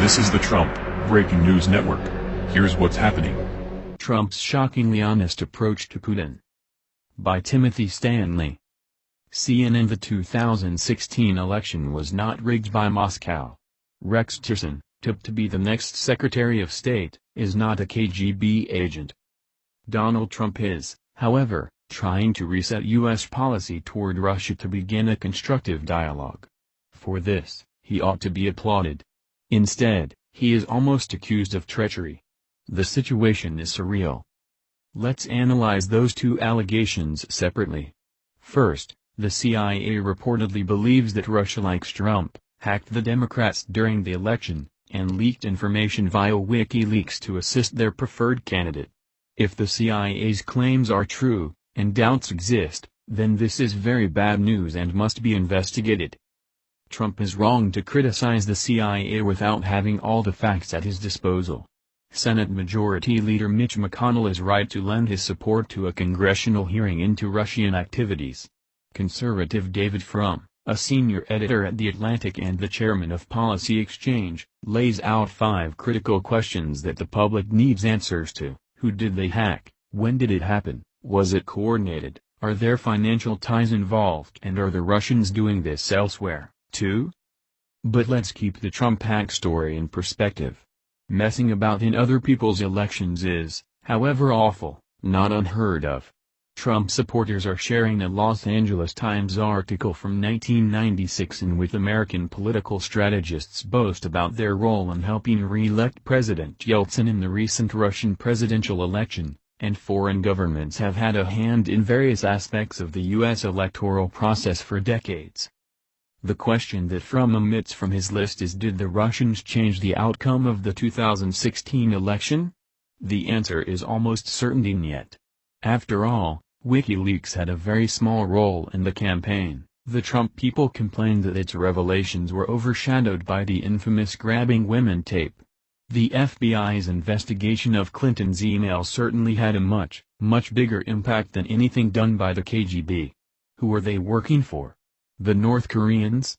This is the Trump Breaking News Network. Here's what's happening. Trump's shockingly honest approach to Putin. By Timothy Stanley. CNN. The 2016 election was not rigged by Moscow. Rex Tillerson, tipped to be the next Secretary of State, is not a KGB agent. Donald Trump is, however, trying to reset U.S. policy toward Russia to begin a constructive dialogue. For this, he ought to be applauded. Instead, he is almost accused of treachery. The situation is surreal. Let's analyze those two allegations separately. First, the CIA reportedly believes that Russia likes Trump, hacked the Democrats during the election, and leaked information via WikiLeaks to assist their preferred candidate. If the CIA's claims are true, and doubts exist, then this is very bad news and must be investigated. Trump is wrong to criticize the CIA without having all the facts at his disposal. Senate Majority Leader Mitch McConnell is right to lend his support to a congressional hearing into Russian activities. Conservative David Frum, a senior editor at The Atlantic and the chairman of Policy Exchange, lays out 5 critical questions that the public needs answers to. Who did they hack? When did it happen? Was it coordinated? Are there financial ties involved? And are the Russians doing this elsewhere, too? But let's keep the Trump hack story in perspective. Messing about in other people's elections is, however awful, not unheard of. Trump supporters are sharing a Los Angeles Times article from 1996 in which American political strategists boast about their role in helping re-elect President Yeltsin in the recent Russian presidential election, and foreign governments have had a hand in various aspects of the U.S. electoral process for decades. The question that Frum omits from his list is, did the Russians change the outcome of the 2016 election? The answer is almost certain yet. After all, WikiLeaks had a very small role in the campaign. The Trump people complained that its revelations were overshadowed by the infamous grabbing women tape. The FBI's investigation of Clinton's emails certainly had a much bigger impact than anything done by the KGB. Who were they working for? The North Koreans?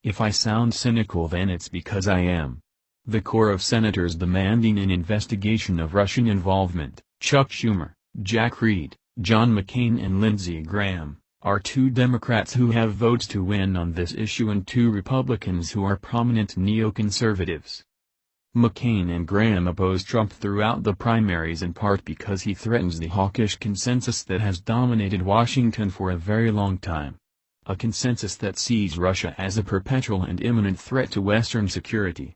If I sound cynical, then it's because I am. The core of senators demanding an investigation of Russian involvement, Chuck Schumer, Jack Reed, John McCain and Lindsey Graham, are 2 Democrats who have votes to win on this issue and 2 Republicans who are prominent neoconservatives. McCain and Graham oppose Trump throughout the primaries in part because he threatens the hawkish consensus that has dominated Washington for a very long time. A consensus that sees Russia as a perpetual and imminent threat to Western security.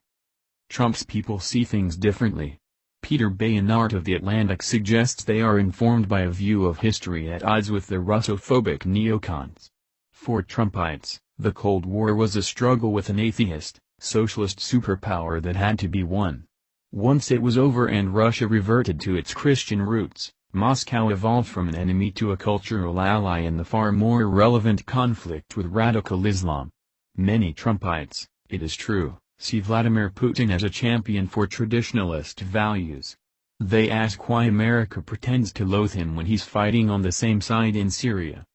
Trump's people see things differently. Peter Bayonart of The Atlantic suggests they are informed by a view of history at odds with the Russophobic neocons. For Trumpites, the Cold War was a struggle with an atheist, socialist superpower that had to be won. Once it was over and Russia reverted to its Christian roots, Moscow evolved from an enemy to a cultural ally in the far more relevant conflict with radical Islam. Many Trumpites, it is true, see Vladimir Putin as a champion for traditionalist values. They ask why America pretends to loathe him when he's fighting on the same side in Syria.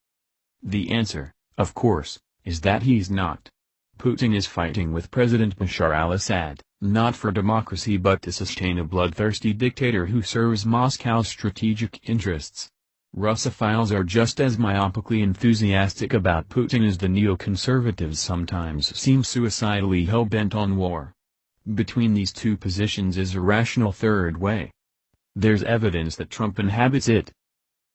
The answer, of course, is that he's not. Putin is fighting with President Bashar al-Assad, not for democracy but to sustain a bloodthirsty dictator who serves Moscow's strategic interests. Russophiles are just as myopically enthusiastic about Putin as the neoconservatives sometimes seem suicidally hell-bent on war. Between these 2 positions is a rational third way. There's evidence that Trump inhabits it.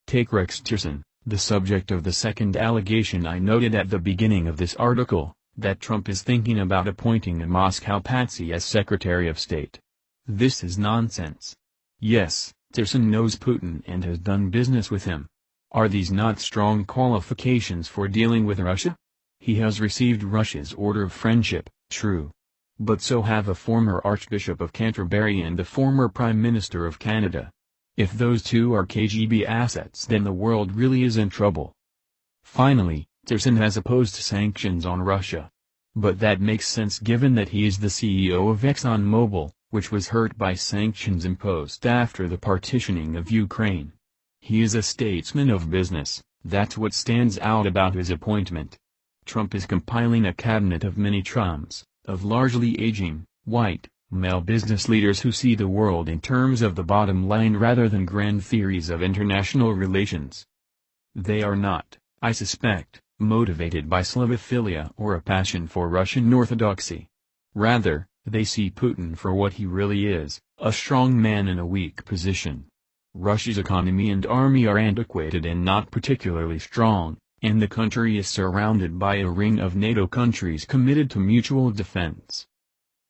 Take Rex Tillerson, the subject of the second allegation I noted at the beginning of this article, that Trump is thinking about appointing a Moscow patsy as Secretary of State. This is nonsense. Yes, Tillerson knows Putin and has done business with him. Are these not strong qualifications for dealing with Russia? He has received Russia's Order of Friendship, true. But so have a former Archbishop of Canterbury and the former Prime Minister of Canada. If those 2 are KGB assets, then the world really is in trouble. Finally, Tillerson has opposed sanctions on Russia. But that makes sense given that he is the CEO of ExxonMobil, which was hurt by sanctions imposed after the partitioning of Ukraine. He is a statesman of business, that's what stands out about his appointment. Trump is compiling a cabinet of mini-Trumps, of largely aging, white, Male business leaders who see the world in terms of the bottom line rather than grand theories of international relations. They are not, I suspect, motivated by Slavophilia or a passion for Russian orthodoxy. Rather, they see Putin for what he really is, a strong man in a weak position. Russia's economy and army are antiquated and not particularly strong, and the country is surrounded by a ring of NATO countries committed to mutual defense.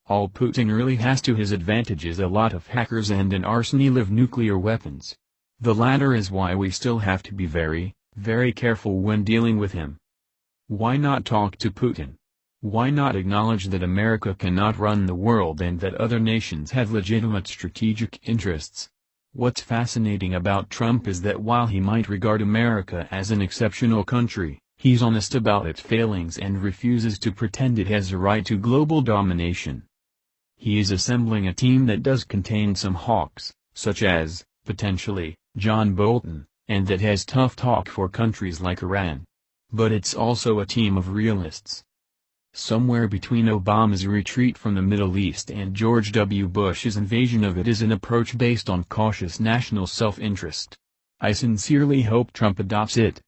All Putin really has to his advantage is a lot of hackers and an arsenal of nuclear weapons. The latter is why we still have to be very, very careful when dealing with him. Why not talk to Putin? Why not acknowledge that America cannot run the world and that other nations have legitimate strategic interests? What's fascinating about Trump is that while he might regard America as an exceptional country, he's honest about its failings and refuses to pretend it has a right to global domination. He is assembling a team that does contain some hawks, such as, potentially, John Bolton, and that has tough talk for countries like Iran. But it's also a team of realists. Somewhere between Obama's retreat from the Middle East and George W. Bush's invasion of it is an approach based on cautious national self-interest. I sincerely hope Trump adopts it.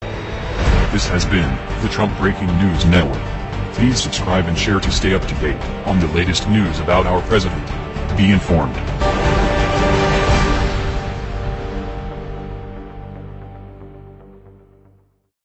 This has been the Trump Breaking News Network. Please subscribe and share to stay up to date on the latest news about our president. Be informed.